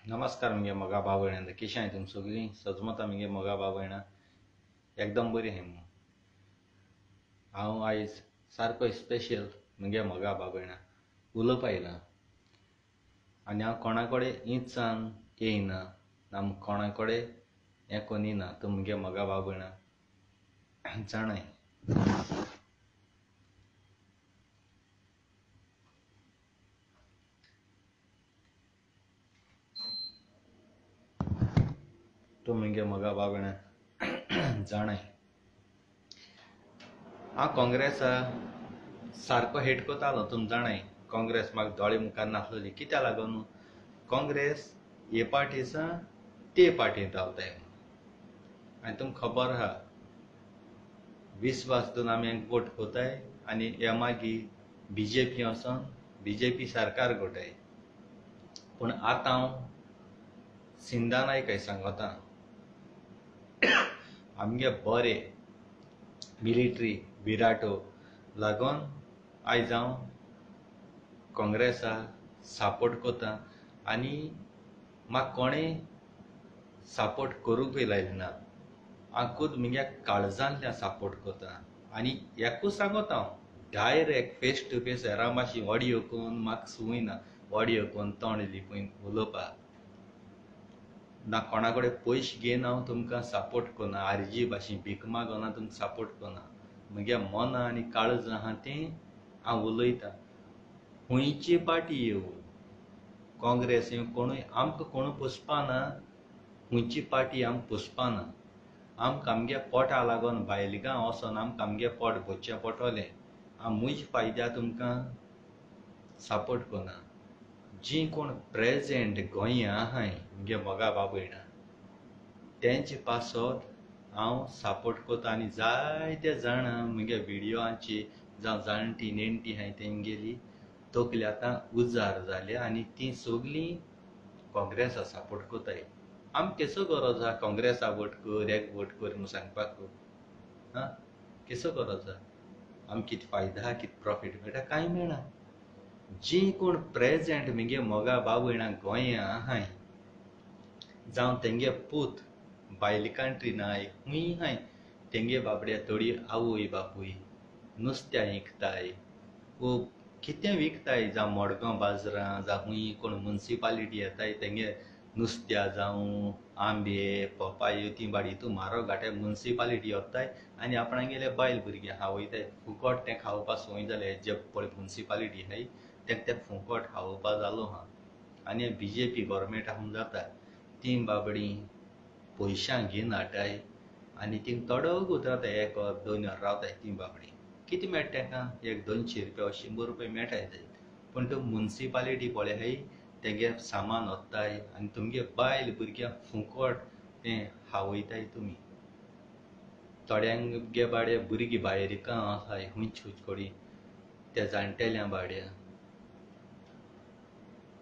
नमस्कार मगे मोगा भाव भयणां कशी आहे तुम सगळीं सजमता मगे मोगा भाव भयणां एकदम बरी आहाय मुगो। हांव आयज सारको स्पेशल मगे मोगा भाव भयणां उलोवपा आयलां आनी हांव कोणा कडेन इंचान येयना ना कोणा कडेन हें कोनिना तो मगे मोगा भाव भयणां जाणाय। तो मगे मोगा भाव भयणां जाणाय हांव काँग्रेसा सारको हेट कोतालो तुम जाणाय। काँग्रेस म्हाका दोळे मुखार नासलोली कित्या लागून काँग्रेस हे पार्टीसा ते पार्टींत रावताय आनी तुमकां खबर आहा विस्वास दिवन आमी वोट कोताय आनी हे मागीर बीजेपी वचोन बीजेपी सरकार घोटाय। पूण आतां हांव सिंधा नायकाय सांगता आमगे बरे मिलिटरी विराटो लागून आयज हांव काँग्रेसा सपोर्ट कोता आनी म्हाका कोणें सपोर्ट करूंक लायले ना। हांव खूद म्हज्या काळजांतल्यान सपोर्ट कोता आनी एकूच सांगता हांव डायरेक्ट फेस टू फेस हेरां भाशेन ऑडियो करून म्हाका संवय ना ऑडियो करून तोंड लिपोवन उलोवपाक ना कोणा कडेन पयशे घेवन हांव तुमकां सपोर्ट करना आरजी भाशेन भीक मागोन हांव तुमकां सपोर्ट करना। म्हज्या मना आनी काळज आहा तें हांव उलयतां। खंयची पार्टी येवं काँग्रेस येवं कोणूय आमकां कोणू पोसपाना खंयची पार्टी आमकां पोसपाना। आमकां आमगे पोटा लागोन भायले गांव वचोन आमकां आमगे पोट भरचें पडटलें। हांव म्हज्या फायद्या तुमकां सपोर्ट करना। जी कोण प्रेजेंट गोंया आहाय म्हगे मोगा भाव भयणां तेंचे पासत हांव सपोर्ट कोता आनी जायते जाणां म्हगे व्हिडियोआंची जावं जाणटी नेणटी आहाय तेंगेली तकली आतां उजार जाल्या आनी तीं सगलीं काँग्रेसा सपोर्ट कोताय। आमकां केसो गरज आहा काँग्रेसा वोट कर एक वोट कर म्हूण सांगपाक हां केसो गरज आहा आमकां कितें फायदो आहा कितें प्रॉफीट मेळटा कांय मेळना। जी कोण प्रेजेंट म्हगे मोगा भाव भयणां गोंया आहाय जावं तेंगे पूत भायले कंट्रीनाय खूंय आहाय तेंगे बाबड्या थोडी आवय बापूय नुस्त्या विकताय वो कितें विकताय जावं मडगांव बाजारां जावं खूंय कोण मुन्सिपालिटी येताय तेंगे नुस्त्या जावं आंबे पपायो तीं बाडी हितू म्हारग घाटाय मुन्सिपालिटी येताय आनी आपणागेले बायल भुरगे खावयताय फुकट तें खावपा संवय जालें जे पळय मुन्सिपालिटी आहाय तें फुकट खावपा जालो आहा आनी बीजेपी गव्हर्मेंट आसून जाता तीं बाबडी पयशां घेवन हाडटाय आनी तीं तोडोग उतरताय 1 वर 2 वर रावताय तीं बाबडी कितें मेळटा तेंकां 100-200 रुपया 100 रुपया मेळटाय पूण तो मुन्सिपालिटी पळय आहाय तेगे सामान व्हरताय आनी तुमगे बायल भुरग्यांक फुकट तें खावयताय तुमी। थोड्यांगे बाडे भुरगीं भायर गांव आहाय हुंच कडी त्या जाणटेल्या बाड्या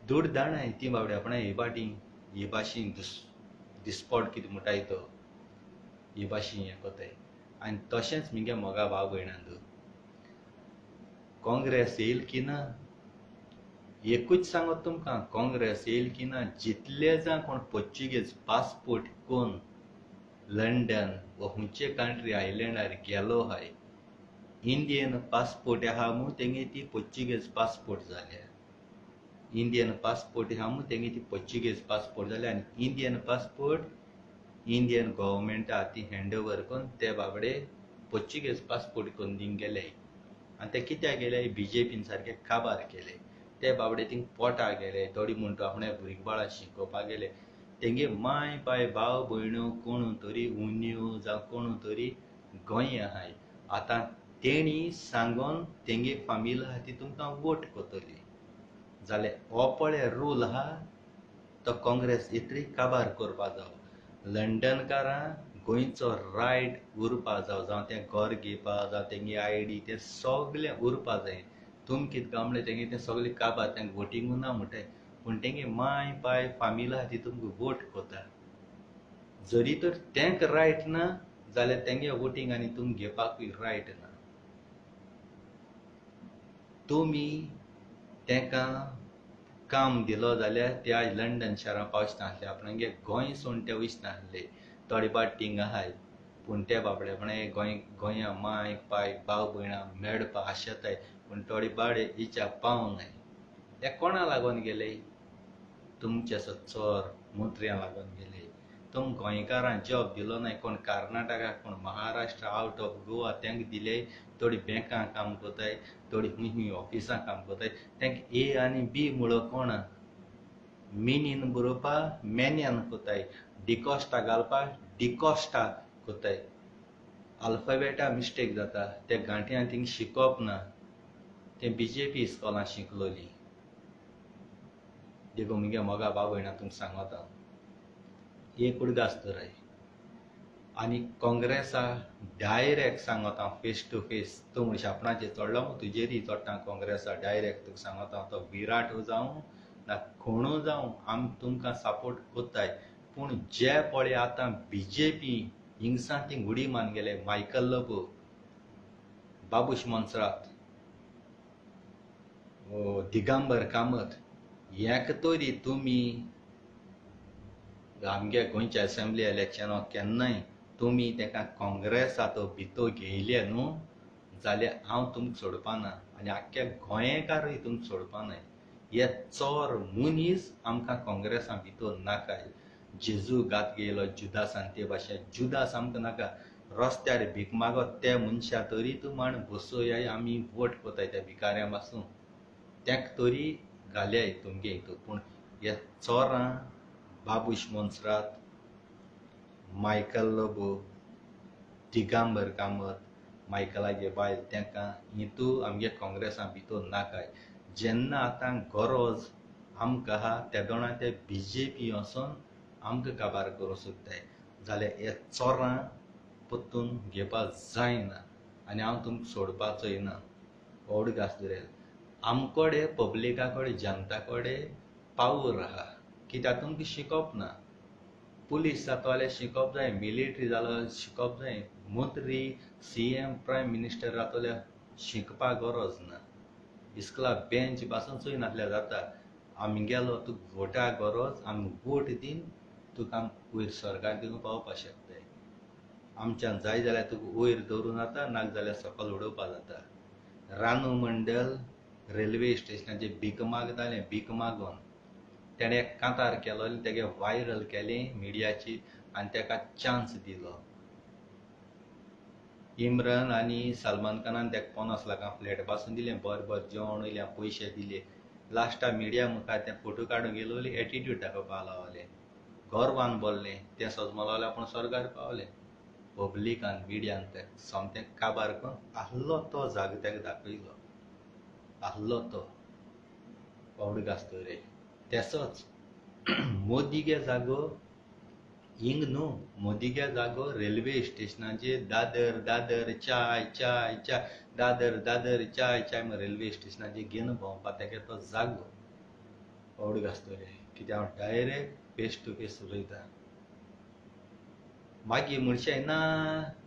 दूड दाणाय तीं बाबडी आपणाक हे भाशेन दिसपट कितें म्हणटाय तो हे भाशेन हें कोताय। आनी तशेंच म्हगे मोगा भाव भयणां काँग्रेस येयली की ना एकूच सांगत तुमकां काँग्रेस येयली की ना जितले जाण कोण पोर्चुगीज पासपोर्ट कोण लंडन वा खंयचे कंट्री आयलँडार गेलो आहाय इंडियन पासपोर्ट आहा म्हूण तेंगे ती पोर्चुगीज पासपोर्ट जाल्या। इंडियन पासपोर्ट आहा म्हूण तेंगे ती पोर्चुगीज पासपोर्ट जाल्या आनी इंडियन पासपोर्ट इंडियन गव्हर्मेंटा ती हँड ओवर करून ते बाबडे पोर्चुगीज पासपोर्ट करून दिवंक गेले आनी ते कित्याक गेले बीजेपीन सारके काबार केले ते बाबडे थिंग पोटा गेले थोडी म्हणटा आपणे भुरगीं बाळां शिकोवपाक गेले तेंगे माय बाय भाव भयण्यो कोण तरी उन्यो जावं कोण तरी गोंय आहाय आतां तेणी सांगोन तेंगे फामील आहा ती तुमकां वोट कोतली जाल्यार हो पळय रूल आहा तो काँग्रेस इतली काबार करपा जावो। लंडनकारां गोंयचो रायट उरपा जावं तें घर घेवपा जावं तेंगे आयडी तें सगलें उरपा जाय। तुमी कितें काय म्हणलें तेंगे तें सगलें काबार तेंकां वोटींग ना म्हणटाय पूण तेंगे माय बाय फामील आहा ती तुमकां वोट कोता जरी तर तेंक रायट ना जाल्यार तेंगे वोटींग आनी तुमी घेवपाकूय रायट ना। तुमी तेंकां काम दिलो जाल्यार ते आज लंडन शारां पावचना आसले आपणागे गोंय सोडून ते वचना आसले थोडे पाट थिंग आहाय पूण ते बाबडेपणे गोंया माय पाय भाव भयणां मेळपा आशेताय पूण थोडे पाडे इच्या पावनाय ते कोणा लागून गेले तुमचे चोर मंत्र्यां लागून गेले तुम गोंयकारां जॉब दिलो नाय कोण कर्नाटका कोण महाराष्ट्र आउट ऑफ गोवा तेंक दिले थोडी बँकां काम कोताय थोडी हुंय ऑफिसां काम कोताय तेंक ए आनी बी मुळो कोण मिनीन बरोवपा मेन्यान कोताय डिकॉस्टा घालपा डिकॉस्टा कोताय अल्फाबेटा मिस्टेक जाता ते गांठ्यां थिंग शिकोवप ना ते बीजेपी इस्कॉलां शिकलोली देखो मुगे मोगा भाव भयणां तुमकां सांगता एक उडगास तर आनी काँग्रेसा डायरेक्ट सांगता फेस टू फेस तूं म्हण शापणाचेर चडलो तुजेरी चोडटा काँग्रेसा डायरेक्ट तुका सांगता तो विराट जावं ना कोणू जावं आमी तुमकां सपोर्ट कोत्ताय पूण जे पळय आतां बीजेपी हिंगसा थिंग उडी मान गेले मायकल लोबो बाबूश मोन्सरात दिगंबर कामत एक तरी तुमी आमगे गोंयचे असेंब्ली इलेक्शनाक केन्नाय तुमी तेका काँग्रेसाचो भितो घेयले न्हू जाल्यार हांव तुमकां सोडपाना आनी आख्ख्या गोंयकारूय तुमकां सोडपानाय हे चोर मनीस आमकां काँग्रेसा भितर नाकाय जेजू घात गेलो जुदासान ते भाशेन जुदास आमकां नाका रस्त्यार भीक मागत त्या मनशा तरी तूं माण बसोयाय आमी वोट कोताय त्या भिकाऱ्यां पासून तेक तरी घाल्याय तुमगे हितूर पूण हे चोरां बाबूश मोन्सरात मायकल लोबो दिगंबर कामत मायकलागे बायल तेंकां हितू आमगे काँग्रेसा भितर नाकाय जेन्ना आतां गरज आमकां आहा त्या दोना ते बीजेपी वचोन आमकां काबार करूं सोदताय जाल्यार हे चोरां परतून घेवपाक जायना आनी हांव तुमकां सोडपाचोय ना व्हड गासलें आमकोडे पब्लिका कडेन जनता कडेन पावर आहा कित्याक तुमकां शिकोवप ना पुलीस जातो जाल्यार शिकोवप जाय मिलिटरी जालो शिकोवप जाय मंत्री सीएम प्रायम मिनिस्टर जातो जाल्यार शिकपाक गरज ना इस्कला बेंच पासून चोय नासल्यार जाता आमी गेलो तुका वोटा गरज आमी वोट दीन तुका वयर सरकार दिवन पावपाक शकताय आमच्यान जाय जाल्यार तुका वयर दवरून जाता नाक जाल्यार सकयल उडोवपा जाता रानू मंडल रेल्वे स्टेशनाचेर भीक मागताले भीक मागोन तेणे कांतार केलो तेगे व्हायरल केलें मिडियाची आनी तेका चान्स दिलो इम्रान आनी सलमान खानान तेका 50 लाखां फ्लॅट पासून दिलें बरें बरें जेवण वयल्यान पयशे दिले लास्टाक मिडिया मुखार ते फोटो काडून गेलो एटिट्यूड दाखोवपाक लागले गोरवान बोल्लें तें सोजमोलावलें आपूण सरकार पावलें पब्लिकान मिडियान ते सोमतें काबार करून आहलो तो जागो तेका दाखयलो आहलो तो व्हड गासतो रे तेसोच मोदीगे जागो हिंग न्हू मोदीगे जागो रेल्वे स्टेशनाचेर दादर दादर चाय चाय चाय दादर दादर चाय चाय रेल्वे स्टेशनाचेर घेवन भोंवपा तेगे तो जागो व्हड गासतो रे कित्याक हांव डायरेक्ट फेस टू फेस उलयता मागीर म्हणशे ना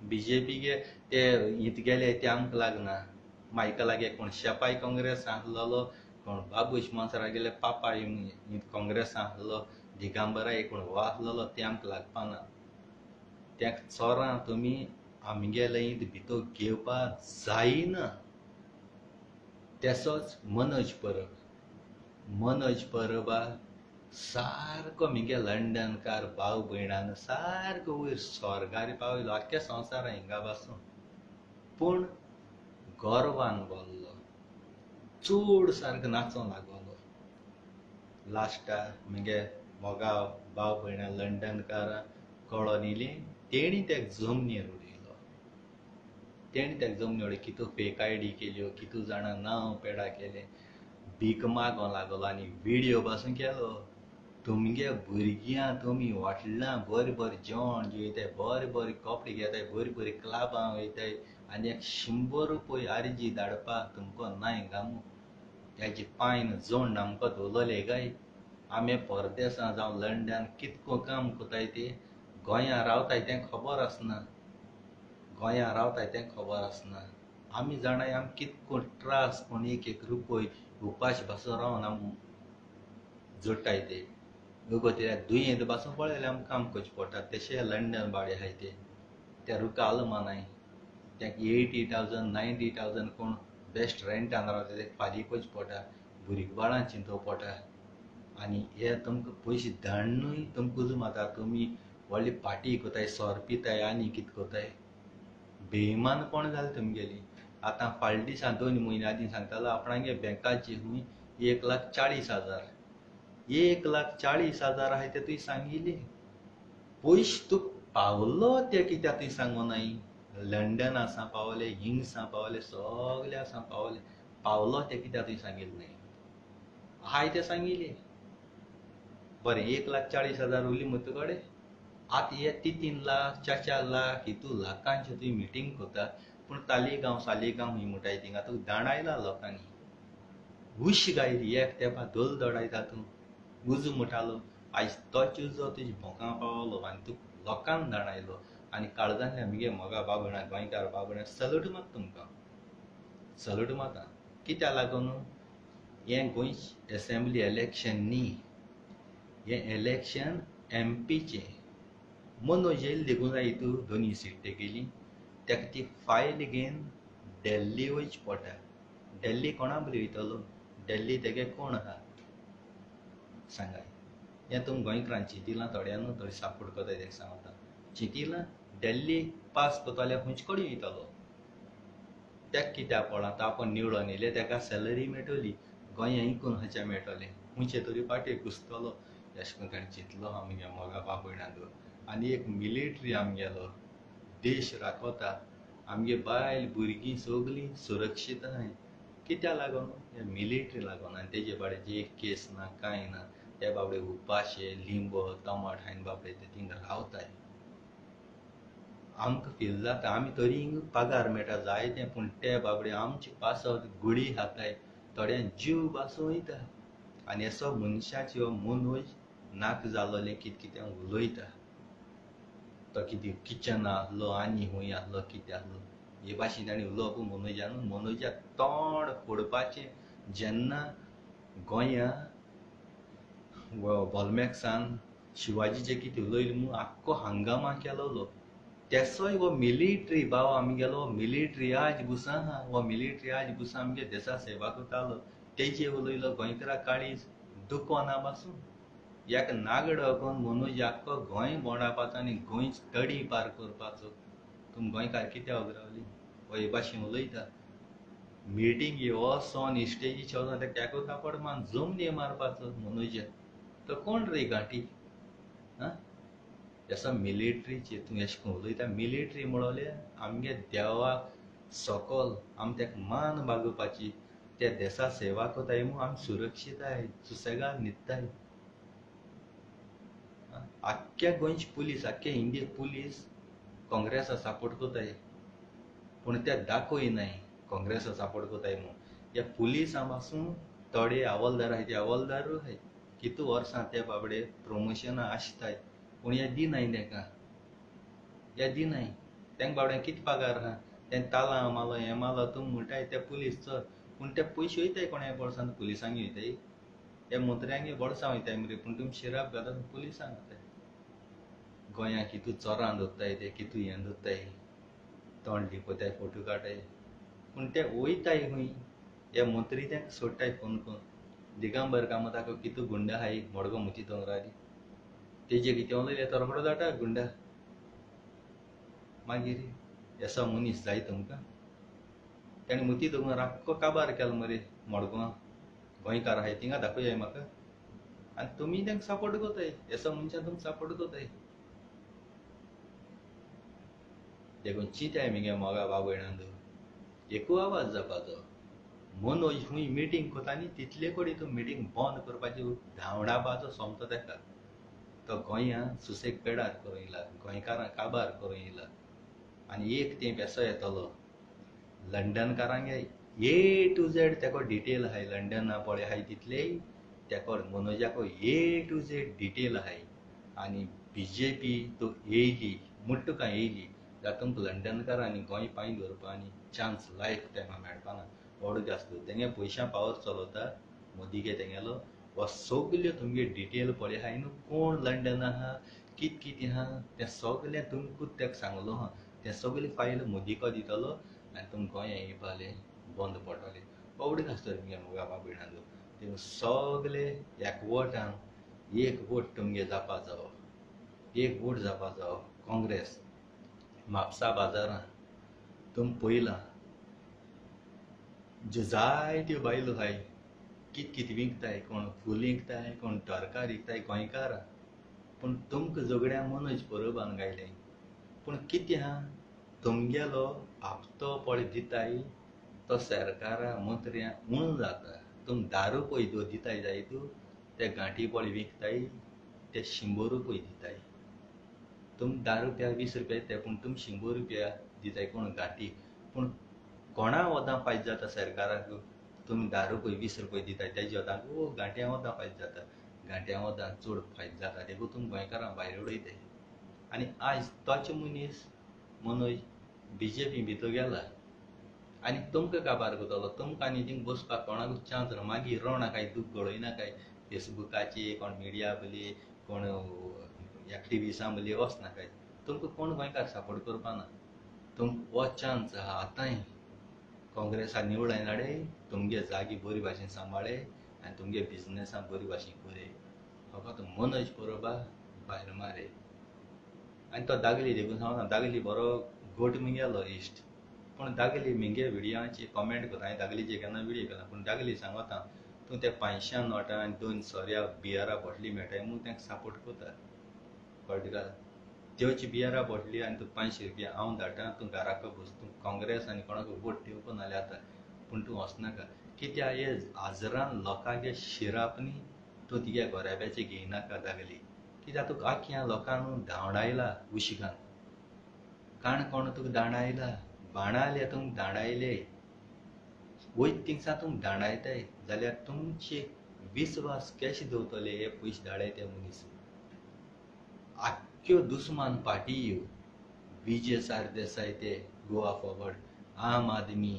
बीजेपीगे ते हित गेले ते आमकां लागना मायकलागे कोण शेपाय काँग्रेस आहलोलो कोण बाबूश मोन्सरा गेले पापाय काँग्रेस आहलो दिगंबरा कोण हो आहलोलो ते आमकां लागपाना त्या चोरां तुमी आमगेले हित भितर घेवपाक जायना तेसोच मनोज परबा सारको मिगे लंडनकार भाव भयणान सारको वयर स्वर्गार पावयलो आख्ख्या संवसारा हिंगा पासून पूण गोरवान बोल्लो चड सारको नाचों लागलो लास्टाक मुगे मोगा भाव भयणां लंडनकारां कळोन येयली तेणी तेका जमनीर उडयलो तेणी तेका जमनीर उडय कितू फेक आयडी केल्यो कितू जाणां नांव पेडा केलें भीक मागों लागलो आनी व्हिडियो पासून केलो तुमगे भुरग्यां तुमी हॉटेलां बरें बरें जेवण जेवताय बरें बरें कपडे घेताय बरीं बरीं क्लबां वयताय आनी एक 100 रुपया आर्जी धाडपाक तुमको नाय गामू त्याची पायन जोड आमकां दवरलेले गाय आमी परदेसां जावं लंडन कितको काम कोताय ते गोंयां रावताय तें खबर आसना गोंयां रावताय तें खबर आसना आमी जाणाय आमी कितको त्रास कोण एक रुपय उपाश बसो रावन आमी जोडटाय ते गो ते दुयेंत पासून पळयल्यार आमकां काम करचें पडटा तशें लंडन भाडे आहाय ते त्या रुका आलमानाय त्याक 80,000 90,000 कोण बेस्ट रेंटान रावता ते फारीक करचें पडटा भुरगीं बाळां चिंतोवं पडटा आनी हे तुमकां पयशे धाडनूय तुमकां उजो माता तुमी व्हडली पार्टी कोताय सोर पिताय आनी कितें कोताय बेईमानपण जालें तुमगेली आतां फाटल्या दिसा 2 म्हयने आदीं सांगतालो आपणागे बँकाची खूंय 1,40,000 1,40,000 आहाय ते तुवें सांगिल्ले पयशे तूं पावलो ते कित्याक तुवें सांगो नाय लंडन आसा पावले हिंगसा पावले सगळे आसा पावले पावलो ते कित्याक तुवें सांगिल्ले नाय आहाय ते सांगिल्ले बरें 1,40,000 उरली मुगो तुकोडे आतां हे 3 लाख 4 लाख हितू लाखांची तुवें मिटींग कोता पूण तालिगांव सालिगांव ही म्हणटाय थिंगा तुका दांड आयला लोकांनी हुश गायली एक तेंपा धोल दडायता तूं उजो म्हणटालो आयज तोच उजो तुज्या भोंका पावलो आनी तूं लोकांक दांड आयलो आनी काळजांतल्यान मगे मोगा बाबणा गोंयकार बाबणा सलूट मात तुमकां सलूट माता कित्याक लागून हें गोंय असेंब्ली इलेक्शन न्ही हें इलेक्शन एमपीचें मनोज येयले देखून जाय हितू दोनी सीट गेली ताका ती फायल घेवन दिल्ली वयचें पडटा दिल्ली कोणा बरी वयतलो दिल्ली तेगे कोण आहा सांगाय हें तुम गोंयकारांक चिंतिलां थोड्यांक थोडी सपोर्ट कोताय तेका सांगता चिंतिलां दिल्ली पास कोताल्यार खंयचे कडेन वयतलो तेका कित्याक पडला तो आपूण निवडून येयले तेका सॅलरी मेळटली गोंया इकून खंयचे मेळटलें खंयचे तरी पार्टी घुसतलो अशें करून ताणें चिंतलो आमगे मोगा बाबयणांदो आनी एक मिलिटरी आमगेलो देश राखता आमगे बायल भुरगीं सगळीं सुरक्षीत आहाय कित्याक लागून हे मिलिटरी लागून आनी तेजे बाबडे एक केस ना कांय ना ते बाबडे उपाशे लिंबो टमाट हायन बाबडे ते थिंगा रावताय आमकां फील जाता आमी तरी हिंग पगार मेळटा जायते पूण ते बाबडे आमचे पासत गुडी खाताय थोड्यां जीव बासूं वयता आनी असो मनशाची हो मनोज नाक जालोलें कितें उलयता तो कितें किचन आहलो आनी खूंय आहलो कितें आहलो हे भाशेन ताणें उलोवप मनोजान मनोजा तोंड फोडपाचें जेन्ना गोंया बोल्मेक्सान शिवाजीचें कितें उलयलें म्हूण आख्खो हंगामा केलोलो तेसोय हो मिलिटरी भाव आमगेलो मिलिटरी आज बुसां आहा हो मिलिटरी आज बुसां आमगे देशा सेवा कोतालो तेजे उलयलो गोंयकारां काळीज दुखोना पासून एक नागडो कोण मनोज आख्खो गोंय बोंडापाचो आनी गोंय तडी पार करपाचो तुम गोंयकार कित्याक उगरावली हो हे भाशेन उलयता मिटींग हो सोन स्टेजीचेर वचोन ते केको कापड मान जमनी मारपाचो मनोज तो कोण रे गांठी असो मिलिटरीचे तूं अशें करून उलयता मिलिटरी म्हणले आमगे देवाक सकल आमी तेका मान बागोवपाची त्या देशा सेवा कोताय म्हूण आमी सुरक्षीताय सुसेगाद न्हिदताय आख्ख्या गोंयची पुलीस आख्ख्या इंडियेक पुलीस काँग्रेसा सपोर्ट कोताय पूण ते दाखयनाय काँग्रेसा सपोर्ट कोताय म्हूण ह्या पुलिसां पासून थोडे हवालदार आहाय ते हवालदारूय आहाय कितू वर्सां ते बाबडे प्रमोशनां आसताय पूण हे दिनाय तेका हे दिनाय तेंक बाबड्यांक कितें पगार आहा तें तालां मालो हें मालो तूं म्हणटाय ते पुलीस चल पूण ते पयशे वयताय कोणा बोडसान पुलिसांक वयताय हे मंत्र्यांगे बोडसां वयताय मरे पूण तुमी शिराप घालता पुलिसांक घालताय गोंयाक कितू चोरां दवरताय ते कितू हें दवरताय तोंड लिपोताय फोटो काडटाय पूण ते वयताय खंय हे मंत्री तेंक सोडटाय फोन करून दिगंबर कामताको कितू गुंडा आहाय मडगो मुती दोंगराली तेजे कितें उलयलें तो रोखडो जाता गुंडा मागीर असो मनीस जाय तुमकां ताणें मुती दोंगर आख्खो काबार केलो मरे मडगांव गोंयकार आहाय थिंगा दाखोवयाय म्हाका आनी तुमी तांकां सपोर्ट कोताय असो मनशाक तुमी सपोर्ट कोताय देखून चिंताय मगे मोगा बाबयणांदो एकू आवाज जावपाचो मनोज खूंय मिटींग कोता न्ही तितले कडेन तूं मिटींग बंद करपाची धांवडावपाचो सोमतो तेका तो गोंयांत सुसेग पेडार करूं येयला गोंयकारांक काबार करूं येयला आनी एक तेंप असो येतलो लंडनकारांगे A to Z तेको डिटेल आहाय लंडना पळय आहाय तितलेय तेको मनोजाको A to Z डिटेल आहाय आनी BJP तो येयली मुट्ट काय येयली जाल्यार तुमकां लंडनकारांनी गोंय पांय दवरपा आनी चान्स लायफ टायमा मेळपाना व्हड जास्त तेंगे पयशां पावर चलोवता मोदीगे तेंगेलो वो सगल्यो तुमगे डिटेल पळय हाय न्हू कोण लंडन आहा कित कितें आहा तें सगलें तुमकां तेका सांगलो हा तें सगळें फायल मोदीको दितलो आनी तुमकां गोंया येवपाले बंद पडटलें एवढें आसता तुमगे बाबा भयणांचो ते सगळे एकवटान एक वोट तुमगे जावपा जावो एक वोट जावपा जावो काँग्रेस म्हापसा बाजारांत तुम पळयलां ज्यो जायत्यो बायलो हाय कित कित विकताय कोण फूल विकताय कोण तरकारी विकताय गोंयकार पूण तुमकां झगड्यां मनोज परबान गायलें पूण कितें आहा तुमगेलो हप्तो पळय दिताय तो सरकारा मंत्र्यांक उणो जाता तुम दारू पळय दिताय जायत ते गांठी पळय विकताय ते 100 रुपया दिताय तुम 10 रुपया 20 रुपया ते पूण तुम 100 रुपया दिताय कोण गांठी पूण कोणा वदां फायदो जाता सरकाराक तुमी 10 रुपया 20 रुपया दिताय तेजे वदां गांठ्या वदां फायदो जाता गांठ्या वदां चड फायदो जाता देखून तुम गोंयकारांक भायर उडयताय आनी आयज तोच मनीस मनोज बीजेपी भितर गेला आनी तुमकां काबार करतलो तुमकां आनी थिंग बसपाक कोणाकूच चान्स ना मागीर रोवनाकाय दूख गळयनाकाय फेसबुकाचेर कोण मिडिया बली कोण एक्टिविस्टां बली वचनाकाय तुमकां कोण गोंयकार सपोर्ट करपा ना तुम हो चान्स आहा आतांय काँग्रेसा निवडाय हाडे तुमगे जागी बरी भाशेन सांबाळे आनी तुमगे बिजनेसां बरी भाशेन करे फकत मनोज परबा भायर मारे आनी तो दागली देखून सांगना दागली बरो गोट मिगेलो इश्ट पूण दागली मिगे विडियोची कॉमेंट करता हांवें दागलीचे केन्ना विडियो केला पूण दागली सांगता तूं ते 500 नोटां आनी 2 सोऱ्या बियरा बॉटली मेळटाय म्हूण तांकां सपोर्ट करता कळटा का त्योच बियरा बॉटली आनी तूं 500 रुपया हांव धाडटा तूं घराक बस तूं काँग्रेस आनी कोणाक वोट दिवपा नाल्यार जाता पूण तूं वचनाका कित्या हे हजारान लोकांगे शिरापणी तूं तिगे गोऱ्याब्याचे घेयनाका दागली कित्याक तुका आख्या लोकांक धांवडायला उशिकान काणकोण तुका धांवडायला बाणाले तुमकां धांवडायले वयत थिंगसा तुमकां धांवडायताय जाल्यार तुमचे विस्वास केशे दवरतले हे पयशे धाडय ते मनीस आख्यो दुस्मान पार्टी विजय सरदेसाय ते गोवा फॉरवर्ड आम आदमी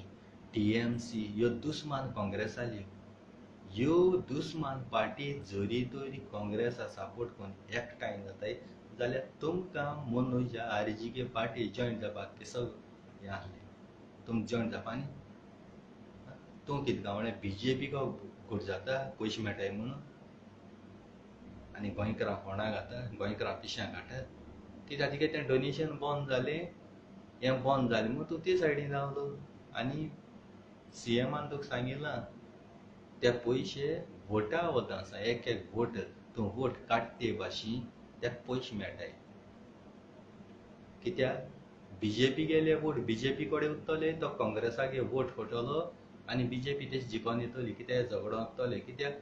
टीएमसी ह्यो दुस्मान काँग्रेसाल्यो ह्यो दुस्मान पार्टी जरी तरी काँग्रेसा सपोर्ट करून एकठांय जाताय जाल्यार तुमकां मनोज आरजीके पार्टी जॉयन जावपाक ते सगळें हें आसलें तुमकां जॉयन जावपा न्ही तूं कितें गावलें बीजेपी को घोट जाता पयशे मेळटाय म्हणून आनी गोंयकारां फोंडां घाता गोंयकारां पिश्यां काडटा कित्याक तिगे तें डोनेशन बंद जालें हें बंद जालें म्हूण तूं ते सायडीन रावलो आनी सीएमान तुका सांगिलां ते पयशे वोटा वता आसा एक वोट तूं वोट काडटे भाशेन त्याक पयशे मेळटाय कित्याक बीजेपी गेले वोट बीजेपी कडेन उरतले तो काँग्रेसागे वोट फटलो आनी बीजेपी तेच जिखोन येतली कित्याक झगडो आसतले कित्याक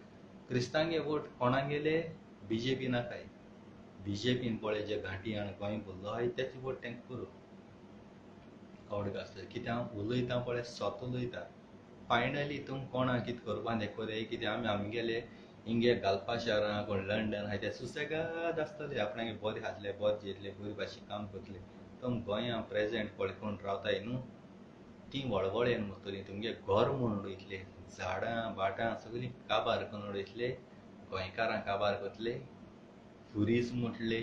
क्रिस्तांगे वोट कोणाक गेले बीजेपी नाकाय बीजेपीन पळय जे घांटी आनी गोंय भरलो आहाय तेच वोट तांकां करूं कळटा आसतलें कित्याक हांव उलयतां पळय स्वता उलयतां फायनली तुमकां कोणाक कितें करपा तें करे कित्याक आमगेले हिंगे घालपा शारां कोण लंडन आहाय ते सुसेगाद आसतले आपणागे बरें खातले बरें जेतले बरी भाशेन काम करतले तुम गोंया प्रेजेंट पळय कोण रावताय न्हू ती वळवळेन म्हणटली तुमगे घर म्हूण उडयतले झाडां भाटां सगळीं काबार करून उडयतले गोंयकारां काबार करतले ट्युरिस्ट म्हटले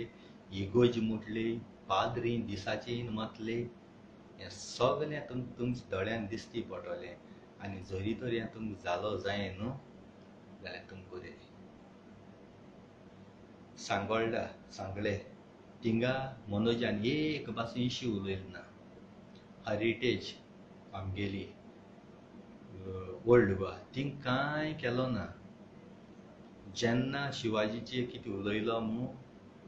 इगोज म्हटले पाद्री दिसाचें मतले हें सगलें तुमच्या दोळ्यान दिसती पडटलें आनी जरी तर हें तुमकां जालो जाय न्हू जाल्यार तुमकां बरें सांगोळडा सांगले थिंगा मनोजान एक पासून इश्यू उलयलो ना हेरिटेज आमगेली ओल्ड गोवा थिंग कांय केलो ना जेन्ना शिवाजीचे कितें उलयलो म्हूण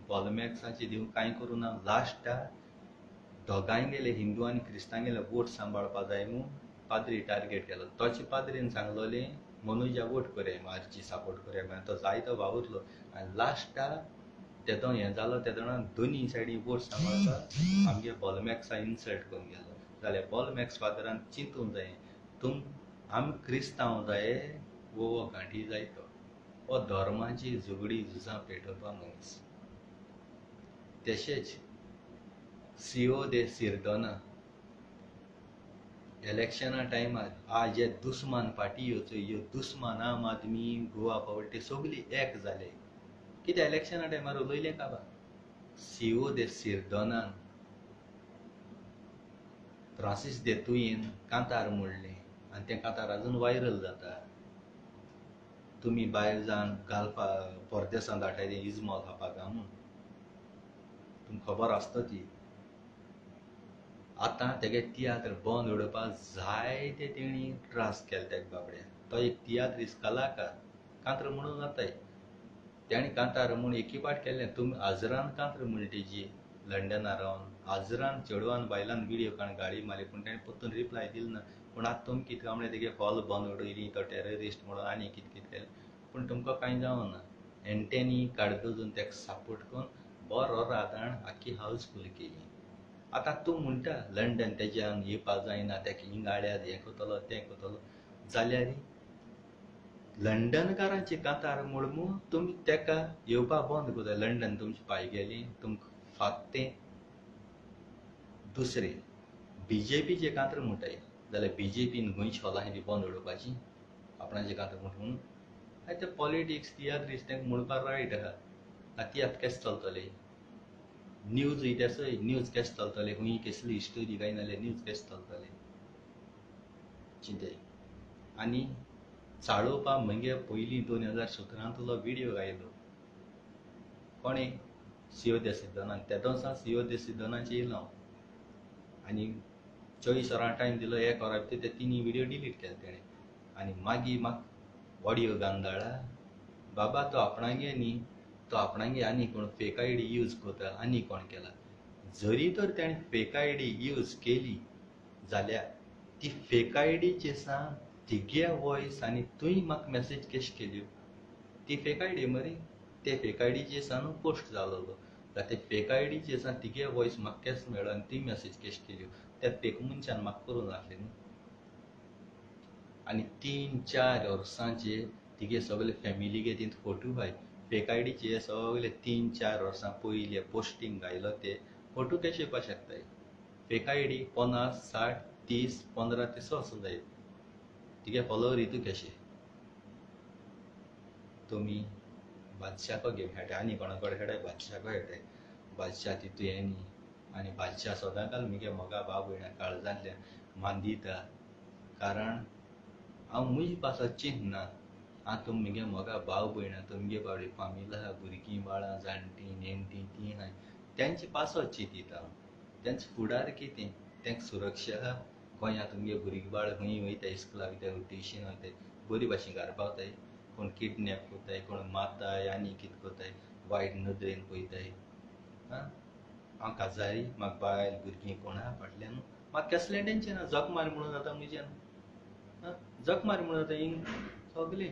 बॉलमॅक्साचे दिवं कांय करूं ना लास्टाक दोगांय गेले हिंदू आनी क्रिस्तांगेले वोट सांबाळपा जाय म्हूण पाद्री टार्गेट केलो तोचे पाद्रीन सांगलोलें मनोजा वोट करे मार्ची सपोर्ट करे मागीर तो जायतो वावुरलो आनी लास्टाक तेदो हें जालो तेदोना दोनी सायडी वोट सांबाळपाक आमगे बॉलमॅक्सा इन्सल्ट करून गेलो जाल्यार बॉलमॅक्स फादरान चिंतूंक जाय आमी क्रिस्तांव जाये वो घांटी जाय तो हो धर्माची झगडी झुजां पेटोवपा मनीस तशेंच सीओ दे सिरदोना इलेक्शना टायमार आज जे दुस्मान पार्टी ह्यो दुस्मान आम आदमी गोवा पावटी सगळी एक जाले कित्याक इलेक्शना टायमार उलयले काबा सीओ दे सिरदोनान फ्रांसीस दे तुयेन कांतार मोडलें आनी तें कांतार अजून व्हायरल जाता तुमी भायर जावन घालपा परदेसांत धाडटाय इजमॉल खावपाक म्हूण तुमकां खबर आसता ती आतां तेगे तियात्र बंद उडोवपाक जायते तेणी त्रास केले तेका बाबड्याक तो एक तियात्रीस कलाकार कांतर म्हणून जाताय तेणी कांतार म्हूण एकी पाट केल्लें तुमी आजरान कांतर म्हणली तेजी लंडनार रावन आजरान चेडवान बायलान व्हिडियो काडून गाडी मारली पूण तेणें परतून रिप्लाय दिलो ना पूण आतां तुमी कितें काय तेगे हॉल बंद उडयली तो टेररिस्ट म्हणून आनी कितें कितें केलें पूण तुमकां कांय जावना एंटेनी काडगजून तेका सपोर्ट करून बरो रादाण आख्खी हावसफूल केली आतां तूं म्हणटा लंडन तेज्यान येवपाक जायना तेका इंगाड्यात हें कोतलो तें कोतलो जाल्यार लंडनकारांची कांतार म्हणू तुमी तेका येवपाक बंद कोताय लंडन तुमची पांय गेली तुमकां फाकतें दुसरें बीजेपीचे कांतर म्हणटाय जाल्यार बीजेपीन गोंयची हॉलां बी बंद उडोवपाची आपणाचें कांतर म्हणून आयज तें पॉलिटिक्स तियात्रीस तेंका म्हणपाक रायट आहा तियात्र केस चलतलें न्यूज तेसोय न्यूज केस चलतले खूंय कसली हिस्टोरी काय नाल्यार न्यूज केस चलतले चिंतय आनी चाळोवपाक म्हणजे पयलीं 2017 तुलो व्हिडियो गायलो कोणे सीओ दे सिद्धोनान त्या दिसा सीओ दे सिद्धोनाचे येयलो आनी 24 वरां टायम दिलो 1 वरा भितर ते तिनी व्हिडियो डिलीट केले तेणें आनी मागीर म्हाका ऑडियो घालून धाडा बाबा तो आपणागे न्ही तो आपणागे आनी कोण फेक आयडी यूज करता आनी कोण केला जरी तर तेणें फेक आयडी यूज केली जाल्यार ती फेक आयडीचे सांग तिगे वॉयस आनी तुय म्हाका मेसेज कशी केल्यो ती फेक आयडी मरे ते फेक आयडीचे सांग पोस्ट जालोलो जाल्यार ते फेक आयडीचे सांग तिगे वॉयस म्हाका केस मेळ्ळो आनी ती मेसेज कशी केल्यो त्या फेक मनशान म्हाका करूंक लागलें न्ही आनी 3-4 वर्सांचे तिगे सगळे फॅमिलीगे तीन फोटो आहाय फेक आयडीचे सगळे 3-4 वर्सां पयले पोस्टींग घायलो ते फोटो कशे येवपाक शकताय फेक आयडी 50, 60, 30, 15 तेसो आसूं जाय तिगे फॉलोवर हितू कशे तुमी बादशाको घेवन खेळटाय आनी कोणा कडेन खेळटाय बादशाको खेळटाय बादशा तितू हें न्ही आनी बादशा सदांकाल म्हगे मोगा भाव भयणा काळजांतल्यान मान दिता कारण हांव मुजी पासत चिंतना तुम म्हगे मोगा भाव भयणा तुमगे बावडे फामील आहा भुरगीं बाळां जाणटीं नेणटीं तीं आहाय तेंचे पासत चिंतीत हांव तेंचो फुडार कितें तेंका सुरक्षा आहा गोंयांत तुमगे भुरगीं बाळ खंय वयताय इस्कुलाक वयताय ट्युशन वयताय बरी भाशेन घरा पावताय कोण किडनॅप कोताय कोण मारताय आनी कितें कोताय वायट नदरेन पळयताय हांव काजारी म्हाका बायल भुरगीं कोण आहा फाटल्यान म्हाका कसलें टेंशन ना जग मार म्हणून जाता म्हज्यान जग मार म्हणून जाता हिंग सगलें